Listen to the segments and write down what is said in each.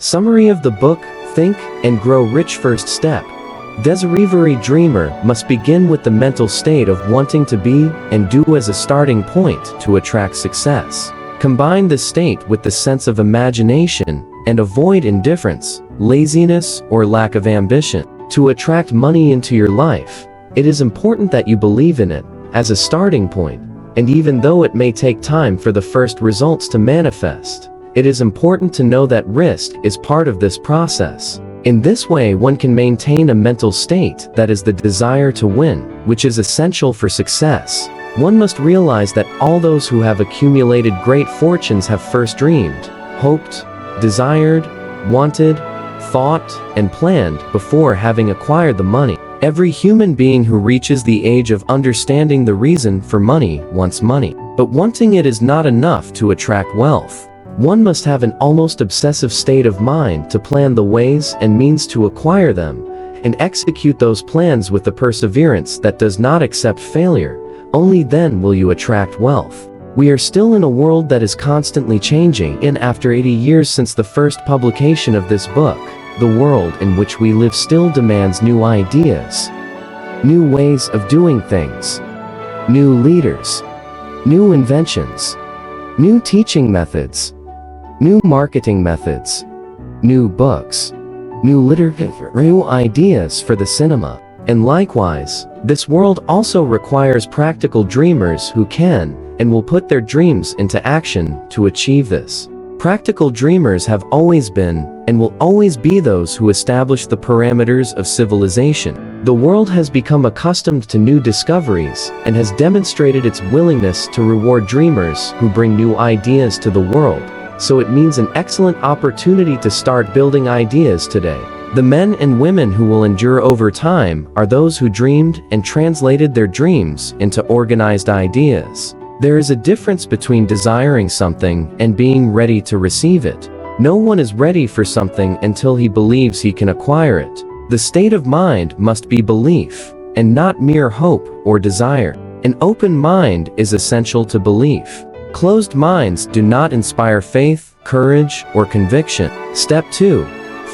Summary of the book, Think and Grow Rich. First step. Desiree dreamer must begin with the mental state of wanting to be and do as a starting point to attract success. Combine this state with the sense of imagination and avoid indifference, laziness, or lack of ambition. To attract money into your life, it is important that you believe in it as a starting point, and even though it may take time for the first results to manifest, it is important to know that risk is part of this process. In this way, one can maintain a mental state that is the desire to win, which is essential for success. One must realize that all those who have accumulated great fortunes have first dreamed, hoped, desired, wanted, thought, and planned before having acquired the money. Every human being who reaches the age of understanding the reason for money wants money. But wanting it is not enough to attract wealth. One must have an almost obsessive state of mind to plan the ways and means to acquire them, and execute those plans with the perseverance that does not accept failure. Only then will you attract wealth. We are still in a world that is constantly changing, and after 80 years since the first publication of this book, the world in which we live still demands new ideas, new ways of doing things, new leaders, new inventions, new teaching methods, new marketing methods, new books, new literature, new ideas for the cinema. And likewise, this world also requires practical dreamers who can and will put their dreams into action to achieve this. Practical dreamers have always been and will always be those who establish the parameters of civilization. The world has become accustomed to new discoveries and has demonstrated its willingness to reward dreamers who bring new ideas to the world. So it means an excellent opportunity to start building ideas today. The men and women who will endure over time are those who dreamed and translated their dreams into organized ideas. There is a difference between desiring something and being ready to receive it. No one is ready for something until he believes he can acquire it. The state of mind must be belief, and not mere hope or desire. An open mind is essential to belief. Closed minds do not inspire faith, courage, or conviction. Step 2.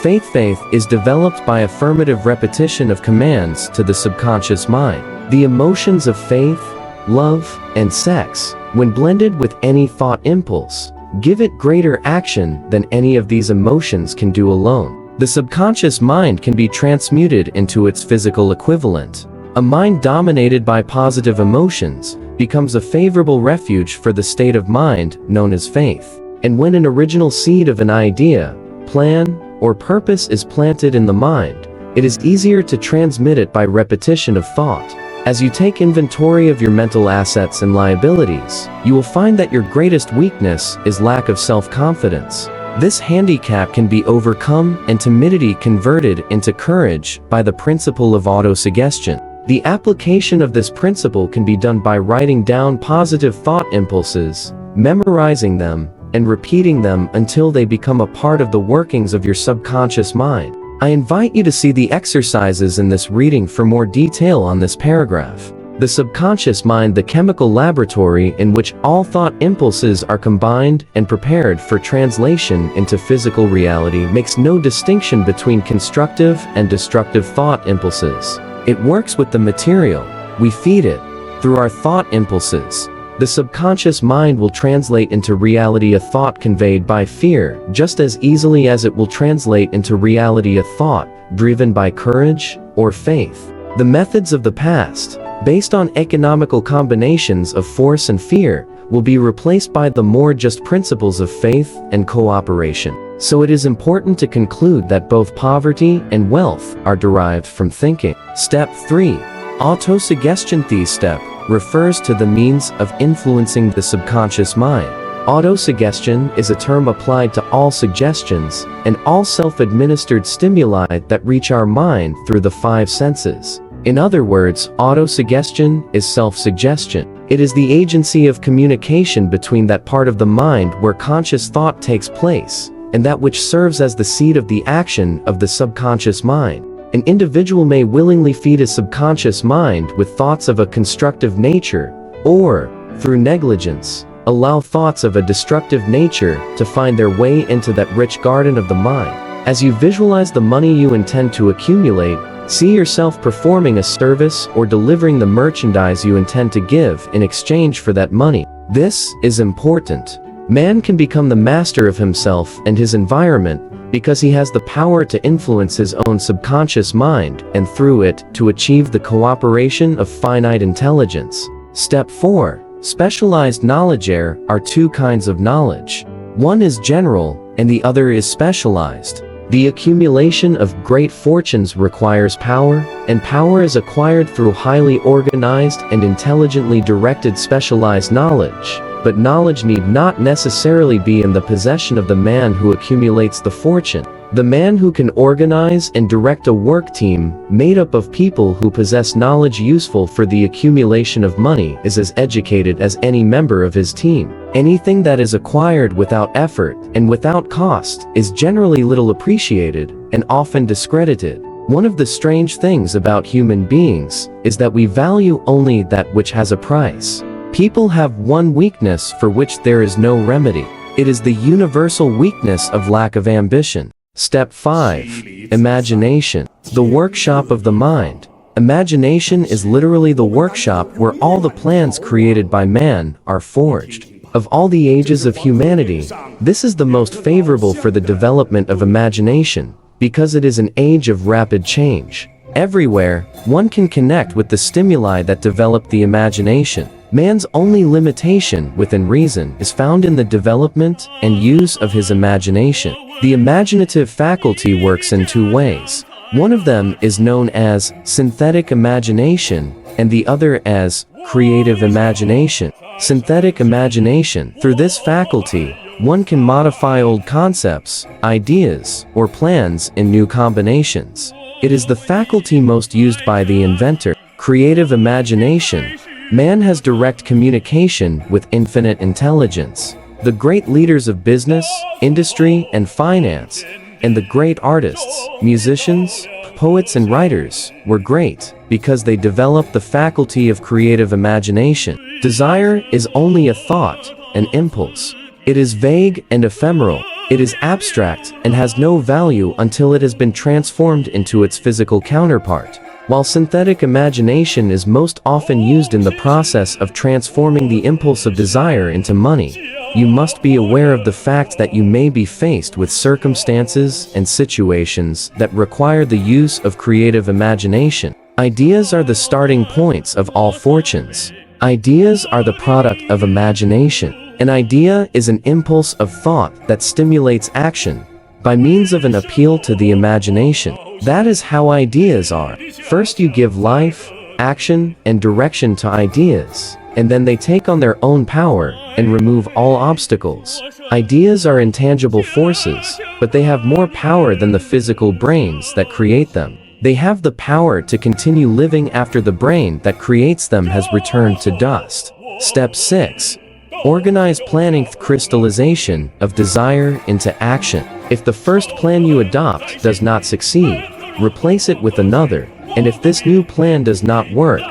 Faith is developed by affirmative repetition of commands to the subconscious mind. The emotions of faith, love, and sex, when blended with any thought impulse, give it greater action than any of these emotions can do alone. The subconscious mind can be transmuted into its physical equivalent. A mind dominated by positive emotions becomes a favorable refuge for the state of mind known as faith. And when an original seed of an idea, plan, or purpose is planted in the mind, it is easier to transmit it by repetition of thought. As you take inventory of your mental assets and liabilities, you will find that your greatest weakness is lack of self-confidence. This handicap can be overcome and timidity converted into courage by the principle of autosuggestion. The application of this principle can be done by writing down positive thought impulses, memorizing them, and repeating them until they become a part of the workings of your subconscious mind. I invite you to see the exercises in this reading for more detail on this paragraph. The subconscious mind, the chemical laboratory in which all thought impulses are combined and prepared for translation into physical reality, makes no distinction between constructive and destructive thought impulses. It works with the material we feed it through our thought impulses. The subconscious mind will translate into reality a thought conveyed by fear just as easily as it will translate into reality a thought driven by courage or faith. The methods of the past, based on economical combinations of force and fear, will be replaced by the more just principles of faith and cooperation. So it is important to conclude that both poverty and wealth are derived from thinking. Step 3. Autosuggestion. This step refers to the means of influencing the subconscious mind. Autosuggestion is a term applied to all suggestions and all self-administered stimuli that reach our mind through the 5 senses. In other words, autosuggestion is self-suggestion. It is the agency of communication between that part of the mind where conscious thought takes place and that which serves as the seed of the action of the subconscious mind. An individual may willingly feed his subconscious mind with thoughts of a constructive nature, or, through negligence, Allow thoughts of a destructive nature to find their way into that rich garden of the mind. As you visualize the money you intend to accumulate, see yourself performing a service or delivering the merchandise you intend to give in exchange for that money. This is important. Man can become the master of himself and his environment because he has the power to influence his own subconscious mind and through it to achieve the cooperation of finite intelligence. Step 4. Specialized knowledge. There are two kinds of knowledge. One is general and the other is specialized. The accumulation of great fortunes requires power, and power is acquired through highly organized and intelligently directed specialized knowledge. But knowledge need not necessarily be in the possession of the man who accumulates the fortune. The man who can organize and direct a work team made up of people who possess knowledge useful for the accumulation of money is as educated as any member of his team. Anything that is acquired without effort and without cost is generally little appreciated and often discredited. One of the strange things about human beings is that we value only that which has a price. People have one weakness for which there is no remedy. It is the universal weakness of lack of ambition. Step 5. Imagination. The workshop of the mind. Imagination is literally the workshop where all the plans created by man are forged. Of all the ages of humanity, this is the most favorable for the development of imagination, because it is an age of rapid change. Everywhere, one can connect with the stimuli that develop the imagination. Man's only limitation within reason is found in the development and use of his imagination. The imaginative faculty works in two ways. One of them is known as synthetic imagination, and the other as creative imagination. Synthetic imagination. Through this faculty, one can modify old concepts, ideas, or plans in new combinations. It is the faculty most used by the inventor. Creative imagination. Man has direct communication with infinite intelligence. The great leaders of business, industry, and finance, and the great artists, musicians, poets, and writers were great because they developed the faculty of creative imagination. Desire is only a thought, an impulse. It is vague and ephemeral. It is abstract and has no value until it has been transformed into its physical counterpart. While synthetic imagination is most often used in the process of transforming the impulse of desire into money, you must be aware of the fact that you may be faced with circumstances and situations that require the use of creative imagination. Ideas are the starting points of all fortunes. Ideas are the product of imagination. An idea is an impulse of thought that stimulates action by means of an appeal to the imagination. That is how ideas are. First you give life, action, and direction to ideas, and then they take on their own power and remove all obstacles. Ideas are intangible forces, but they have more power than the physical brains that create them. They have the power to continue living after the brain that creates them has returned to dust. Step 6. Organize planning. Crystallization of desire into action. If the first plan you adopt does not succeed, replace it with another, and if this new plan does not work,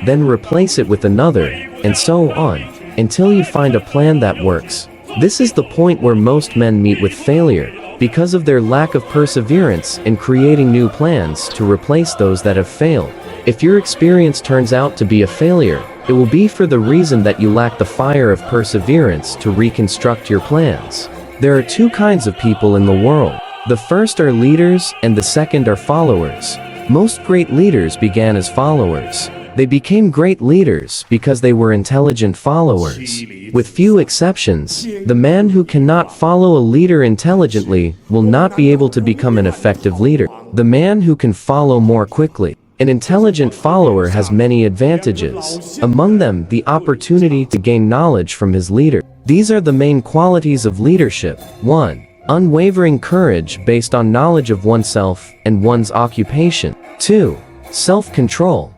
then replace it with another, and so on, until you find a plan that works. This is the point where most men meet with failure, because of their lack of perseverance in creating new plans to replace those that have failed. If your experience turns out to be a failure, it will be for the reason that you lack the fire of perseverance to reconstruct your plans. There are two kinds of people in the world. The first are leaders and the second are followers. Most great leaders began as followers. They became great leaders because they were intelligent followers. With few exceptions, the man who cannot follow a leader intelligently will not be able to become an effective leader. The man who can follow more quickly. An intelligent follower has many advantages, among them the opportunity to gain knowledge from his leader. These are the main qualities of leadership. 1. Unwavering courage based on knowledge of oneself and one's occupation. 2. Self-control.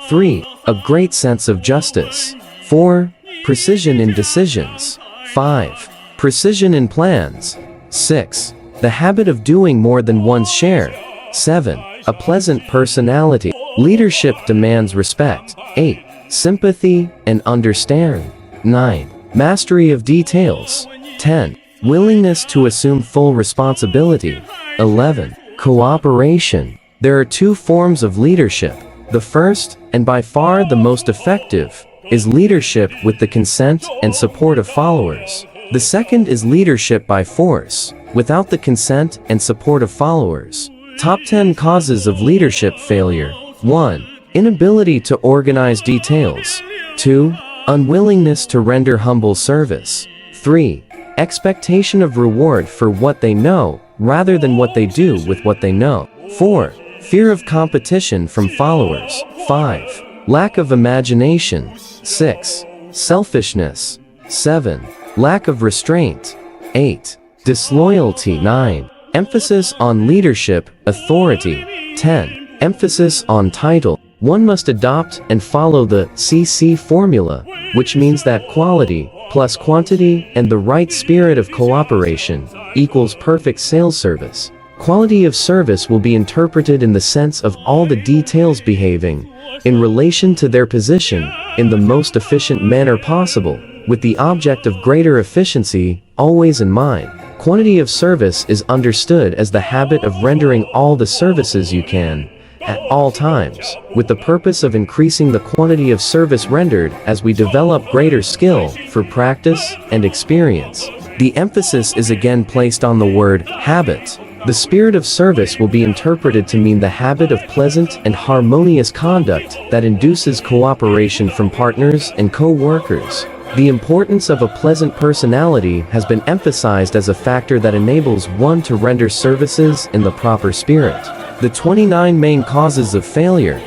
3. A great sense of justice. 4. Precision in decisions. 5. Precision in plans. 6. The habit of doing more than one's share. 7. A pleasant personality. Leadership demands respect. 8. Sympathy and understanding. 9. Mastery of details. 10. Willingness to assume full responsibility. 11. Cooperation. There are two forms of leadership. The first, and by far the most effective, is leadership with the consent and support of followers. The second is leadership by force, without the consent and support of followers. Top 10 causes of leadership failure. 1. Inability to organize details. 2. Unwillingness to render humble service. 3. Expectation of reward for what they know, rather than what they do with what they know. 4. Fear of competition from followers. 5. Lack of imagination. 6. Selfishness. 7. Lack of restraint. 8. Disloyalty. 9. Emphasis on leadership, authority. 10. Emphasis on title. One must adopt and follow the CC formula, which means that quality plus quantity and the right spirit of cooperation equals perfect sales service. Quality of service will be interpreted in the sense of all the details behaving in relation to their position in the most efficient manner possible, with the object of greater efficiency always in mind. Quantity of service is understood as the habit of rendering all the services you can, at all times, with the purpose of increasing the quantity of service rendered as we develop greater skill for practice and experience. The emphasis is again placed on the word habit. The spirit of service will be interpreted to mean the habit of pleasant and harmonious conduct that induces cooperation from partners and co-workers. The importance of a pleasant personality has been emphasized as a factor that enables one to render services in the proper spirit. The 29 main causes of failure.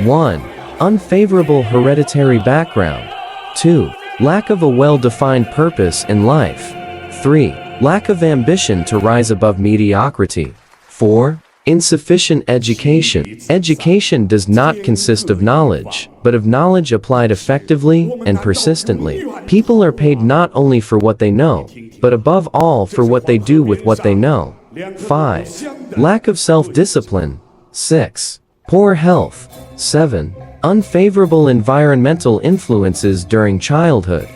1. Unfavorable hereditary background. 2. Lack of a well-defined purpose in life. 3. Lack of ambition to rise above mediocrity. 4. Insufficient education. Education does not consist of knowledge, but of knowledge applied effectively and persistently. People are paid not only for what they know, but above all for what they do with what they know. 5. Lack of self-discipline. 6. Poor health. 7. Unfavorable environmental influences during childhood.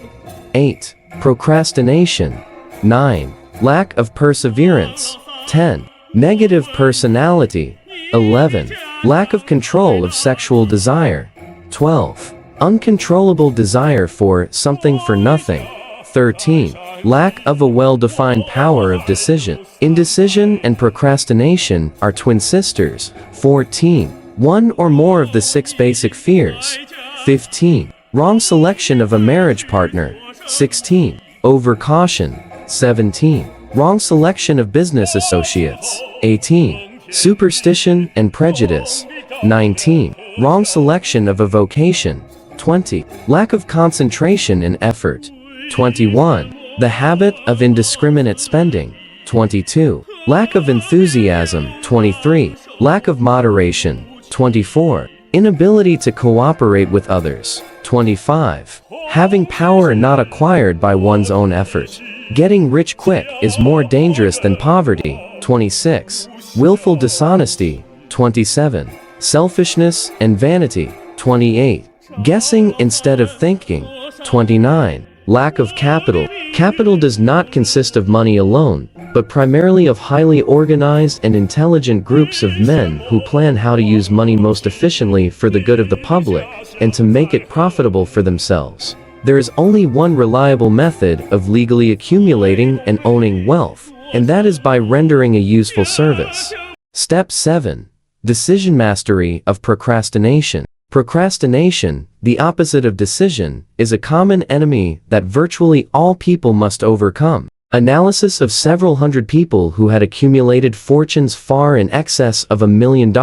8. Procrastination. 9. Lack of perseverance. 10. Negative personality. 11. Lack of control of sexual desire. 12. Uncontrollable desire for something for nothing. 13. Lack of a well-defined power of decision. Indecision and procrastination are twin sisters. 14. One or more of the 6 basic fears. 15. Wrong selection of a marriage partner. 16. Overcaution. 17. Wrong selection of business associates. 18. Superstition and prejudice. 19. Wrong selection of a vocation. 20. Lack of concentration and effort. 21. The habit of indiscriminate spending. 22. Lack of enthusiasm. 23. Lack of moderation. 24. Inability to cooperate with others. 25. Having power not acquired by one's own effort. Getting rich quick is more dangerous than poverty. 26. Willful dishonesty. 27. Selfishness and vanity. 28. Guessing instead of thinking. 29. Lack of capital. Capital does not consist of money alone, but primarily of highly organized and intelligent groups of men who plan how to use money most efficiently for the good of the public and to make it profitable for themselves. There is only one reliable method of legally accumulating and owning wealth, and that is by rendering a useful service. Step 7. Decision mastery of procrastination. Procrastination, the opposite of decision, is a common enemy that virtually all people must overcome. Analysis of several hundred people who had accumulated fortunes far in excess of $1 million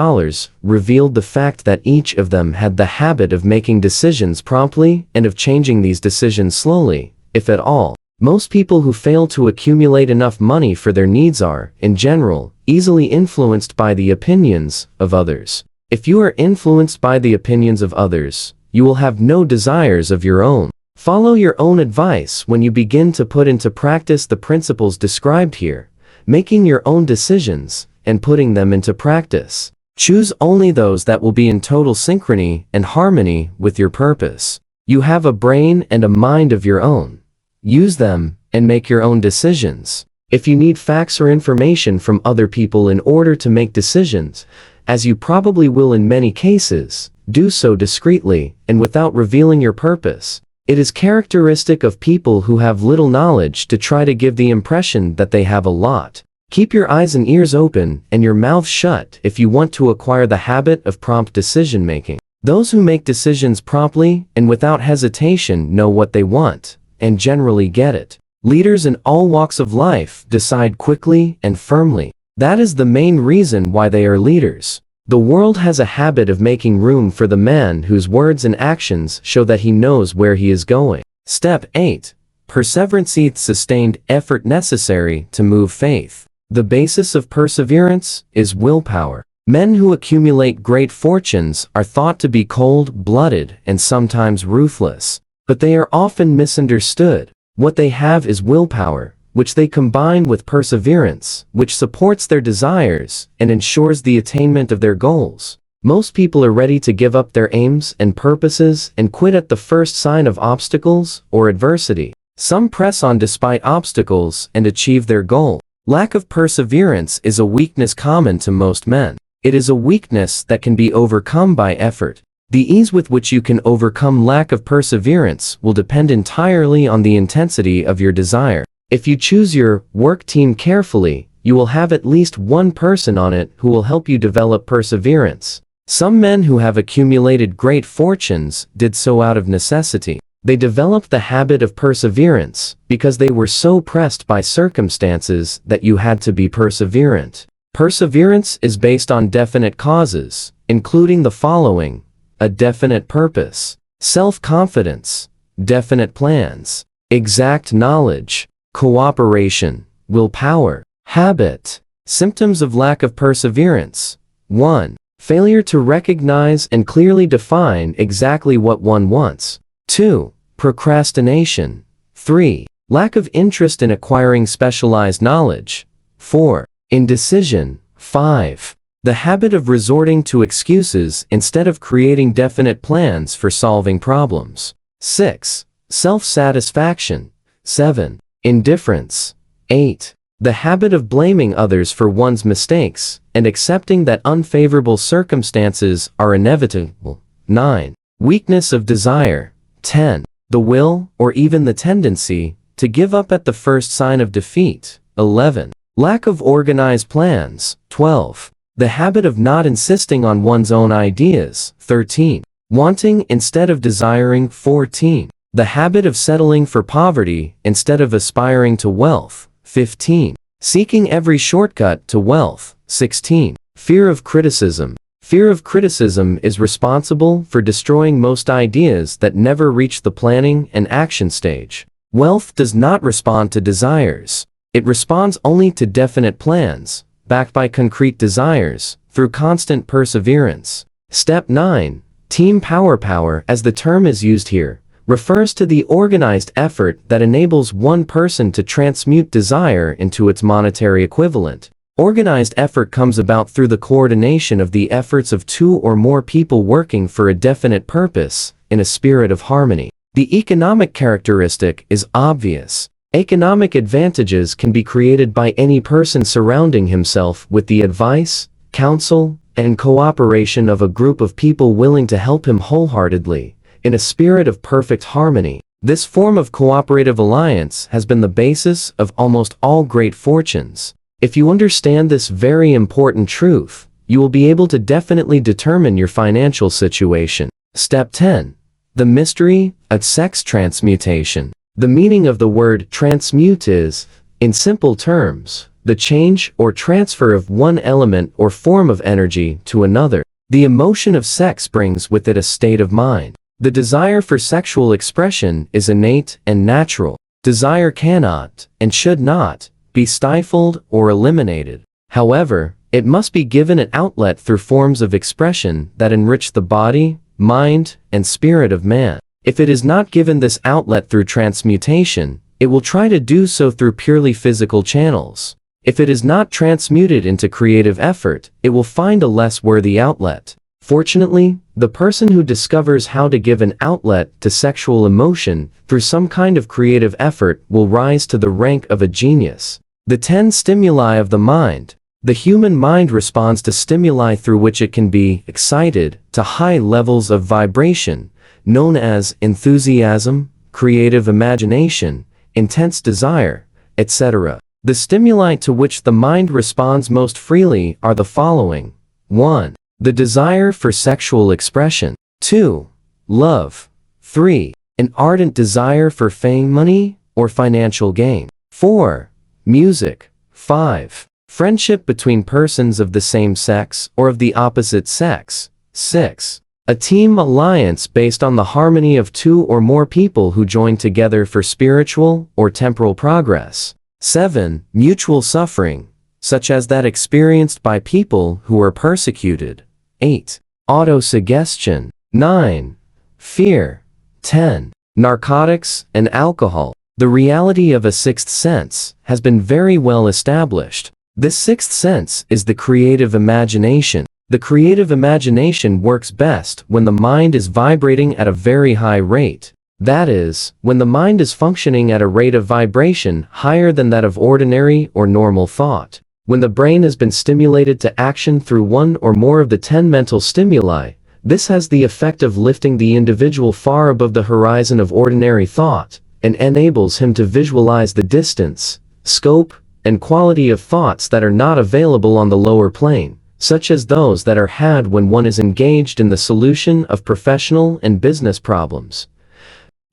revealed the fact that each of them had the habit of making decisions promptly and of changing these decisions slowly, if at all. Most people who fail to accumulate enough money for their needs are, in general, easily influenced by the opinions of others. If you are influenced by the opinions of others, you will have no desires of your own. Follow your own advice when you begin to put into practice the principles described here, making your own decisions and putting them into practice. Choose only those that will be in total synchrony and harmony with your purpose. You have a brain and a mind of your own. use them, and make your own decisions. If you need facts or information from other people in order to make decisions, as you probably will in many cases, do so discreetly and without revealing your purpose. It is characteristic of people who have little knowledge to try to give the impression that they have a lot. Keep your eyes and ears open and your mouth shut if you want to acquire the habit of prompt decision-making. Those who make decisions promptly and without hesitation know what they want, and generally get it. Leaders in all walks of life decide quickly and firmly. That is the main reason why they are leaders. The world has a habit of making room for the man whose words and actions show that he knows where he is going. Step 8. Perseverance. Sustained effort necessary to move faith. The basis of perseverance is willpower. Men who accumulate great fortunes are thought to be cold-blooded and sometimes ruthless, but they are often misunderstood. What they have is willpower, which they combine with perseverance, which supports their desires and ensures the attainment of their goals. Most people are ready to give up their aims and purposes and quit at the first sign of obstacles or adversity. Some press on despite obstacles and achieve their goal. Lack of perseverance is a weakness common to most men. It is a weakness that can be overcome by effort. The ease with which you can overcome lack of perseverance will depend entirely on the intensity of your desire. If you choose your work team carefully, you will have at least one person on it who will help you develop perseverance. Some men who have accumulated great fortunes did so out of necessity. They developed the habit of perseverance because they were so pressed by circumstances that you had to be perseverant. Perseverance is based on definite causes, including the following: a definite purpose, self-confidence, definite plans, exact knowledge, cooperation, willpower, habit. Symptoms of lack of perseverance. 1. Failure to recognize and clearly define exactly what one wants. 2. Procrastination. 3. Lack of interest in acquiring specialized knowledge. 4. Indecision. 5. The habit of resorting to excuses instead of creating definite plans for solving problems. 6. Self-satisfaction. 7. Indifference. 8. The habit of blaming others for one's mistakes and accepting that unfavorable circumstances are inevitable. 9. Weakness of desire. 10. The will, or even the tendency, to give up at the first sign of defeat. 11. Lack of organized plans. 12. The habit of not insisting on one's own ideas. 13. Wanting instead of desiring. 14. The habit of settling for poverty instead of aspiring to wealth. 15. Seeking every shortcut to wealth. 16. Fear of criticism. Fear of criticism is responsible for destroying most ideas that never reach the planning and action stage. Wealth does not respond to desires. It responds only to definite plans, backed by concrete desires, through constant perseverance. Step 9. Team power. Power, as the term is used here, refers to the organized effort that enables one person to transmute desire into its monetary equivalent. Organized effort comes about through the coordination of the efforts of two or more people working for a definite purpose, in a spirit of harmony. The economic characteristic is obvious. Economic advantages can be created by any person surrounding himself with the advice, counsel, and cooperation of a group of people willing to help him wholeheartedly, in a spirit of perfect harmony. This form of cooperative alliance has been the basis of almost all great fortunes. If you understand this very important truth, you will be able to definitely determine your financial situation. Step 10. The mystery of sex transmutation. The meaning of the word transmute is, in simple terms, the change or transfer of one element or form of energy to another. The emotion of sex brings with it a state of mind. The desire for sexual expression is innate and natural. Desire cannot, and should not, be stifled or eliminated. However, it must be given an outlet through forms of expression that enrich the body, mind, and spirit of man. If it is not given this outlet through transmutation, it will try to do so through purely physical channels. If it is not transmuted into creative effort, it will find a less worthy outlet. Fortunately, the person who discovers how to give an outlet to sexual emotion through some kind of creative effort will rise to the rank of a genius. The 10 stimuli of the mind. The human mind responds to stimuli through which it can be excited to high levels of vibration, known as enthusiasm, creative imagination, intense desire, etc. The stimuli to which the mind responds most freely are the following. 1. The desire for sexual expression. 2. Love. 3. An ardent desire for fame, money, or financial gain. 4. Music. 5. Friendship between persons of the same sex or of the opposite sex. 6. A team alliance based on the harmony of two or more people who join together for spiritual or temporal progress. 7. Mutual suffering, such as that experienced by people who are persecuted. 8. Autosuggestion. 9. Fear. 10. Narcotics and alcohol. The reality of a sixth sense has been very well established. This sixth sense is the creative imagination. The creative imagination works best when the mind is vibrating at a very high rate. That is, when the mind is functioning at a rate of vibration higher than that of ordinary or normal thought. When the brain has been stimulated to action through one or more of the 10 mental stimuli, this has the effect of lifting the individual far above the horizon of ordinary thought, and enables him to visualize the distance, scope, and quality of thoughts that are not available on the lower plane, such as those that are had when one is engaged in the solution of professional and business problems.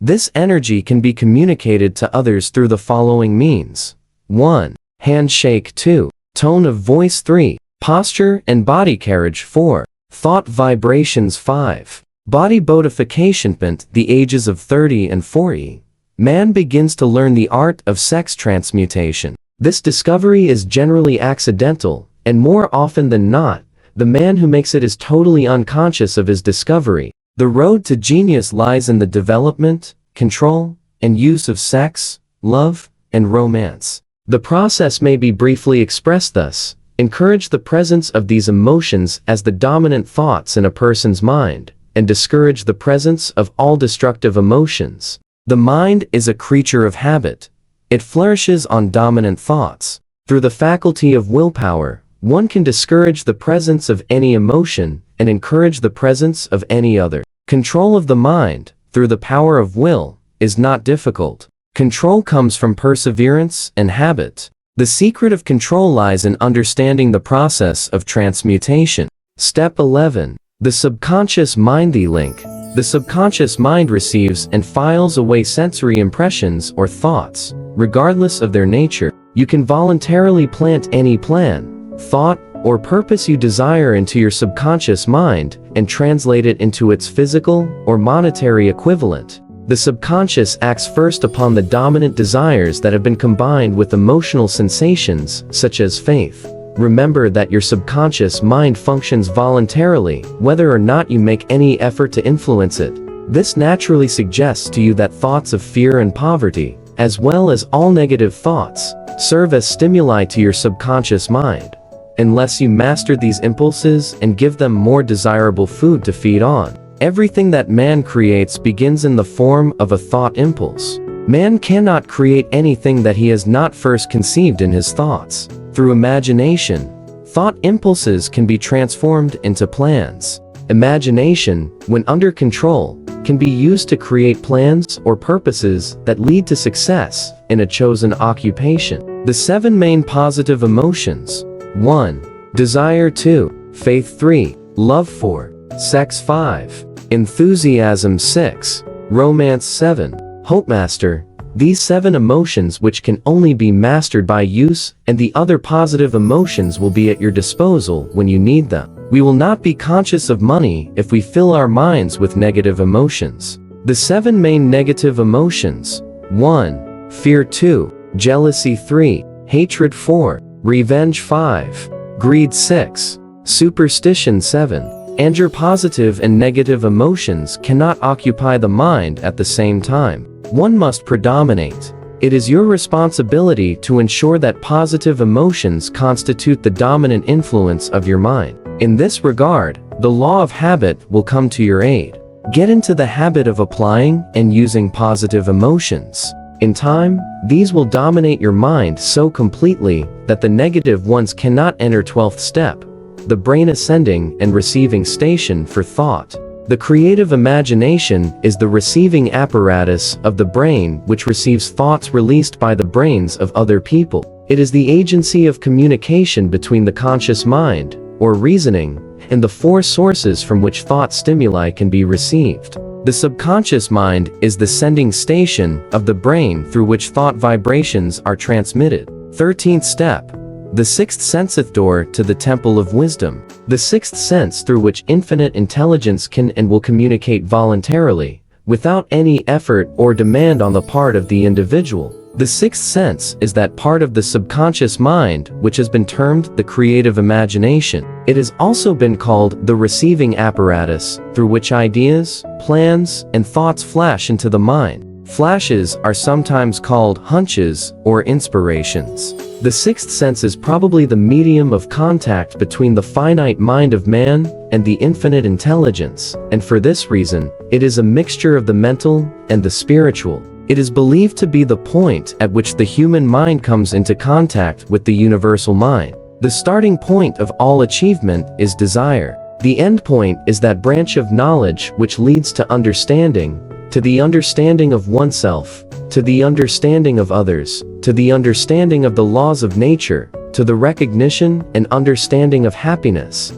This energy can be communicated to others through the following means. 1. Handshake. 2. Tone of voice. 3. Posture and body carriage. 4. Thought vibrations. 5. Body bodification. The ages of 30 and 40. Man begins to learn the art of sex transmutation. This discovery is generally accidental, and more often than not, the man who makes it is totally unconscious of his discovery. The road to genius lies in the development, control, and use of sex, love, and romance. The process may be briefly expressed thus: encourage the presence of these emotions as the dominant thoughts in a person's mind, and discourage the presence of all destructive emotions. The mind is a creature of habit. It flourishes on dominant thoughts. Through the faculty of willpower, one can discourage the presence of any emotion and encourage the presence of any other. Control of the mind, through the power of will, is not difficult. Control comes from perseverance and habit. The secret of control lies in understanding the process of transmutation. Step 11. The subconscious mind. The link. The subconscious mind receives and files away sensory impressions or thoughts, regardless of their nature. You can voluntarily plant any plan, thought, or purpose you desire into your subconscious mind and translate it into its physical or monetary equivalent. The subconscious acts first upon the dominant desires that have been combined with emotional sensations, such as faith. Remember that your subconscious mind functions voluntarily, whether or not you make any effort to influence it. This naturally suggests to you that thoughts of fear and poverty, as well as all negative thoughts, serve as stimuli to your subconscious mind. Unless you master these impulses and give them more desirable food to feed on, everything that man creates begins in the form of a thought impulse. Man cannot create anything that he has not first conceived in his thoughts. Through imagination, thought impulses can be transformed into plans. Imagination, when under control, can be used to create plans or purposes that lead to success in a chosen occupation. The 7 main positive emotions. 1. Desire. 2. Faith. 3. Love. 4. Sex. 5. Enthusiasm. 6. Romance. 7. Hopemaster. These 7 emotions, which can only be mastered by use, and the other positive emotions will be at your disposal when you need them. We will not be conscious of money if we fill our minds with negative emotions. The 7 main negative emotions. 1. Fear. 2. Jealousy. 3. Hatred. 4. Revenge. 5. Greed. 6. Superstition. 7. Anger. Positive and negative emotions cannot occupy the mind at the same time. One must predominate. It is your responsibility to ensure that positive emotions constitute the dominant influence of your mind. In this regard, the law of habit will come to your aid. Get into the habit of applying and using positive emotions. In time, these will dominate your mind so completely that the negative ones cannot enter 12th step, the brain ascending and receiving station for thought. The creative imagination is the receiving apparatus of the brain which receives thoughts released by the brains of other people. It is the agency of communication between the conscious mind, or reasoning, and the four sources from which thought stimuli can be received. The subconscious mind is the sending station of the brain through which thought vibrations are transmitted. 13th step. The sixth senseth door to the temple of wisdom. The sixth sense through which infinite intelligence can and will communicate voluntarily, without any effort or demand on the part of the individual. The sixth sense is that part of the subconscious mind which has been termed the creative imagination. It has also been called the receiving apparatus, through which ideas, plans, and thoughts flash into the mind. Flashes are sometimes called hunches or inspirations. The sixth sense is probably the medium of contact between the finite mind of man and the infinite intelligence, and for this reason, it is a mixture of the mental and the spiritual. It is believed to be the point at which the human mind comes into contact with the universal mind. The starting point of all achievement is desire. The end point is that branch of knowledge which leads to understanding, to the understanding of oneself, to the understanding of others, to the understanding of the laws of nature, to the recognition and understanding of happiness.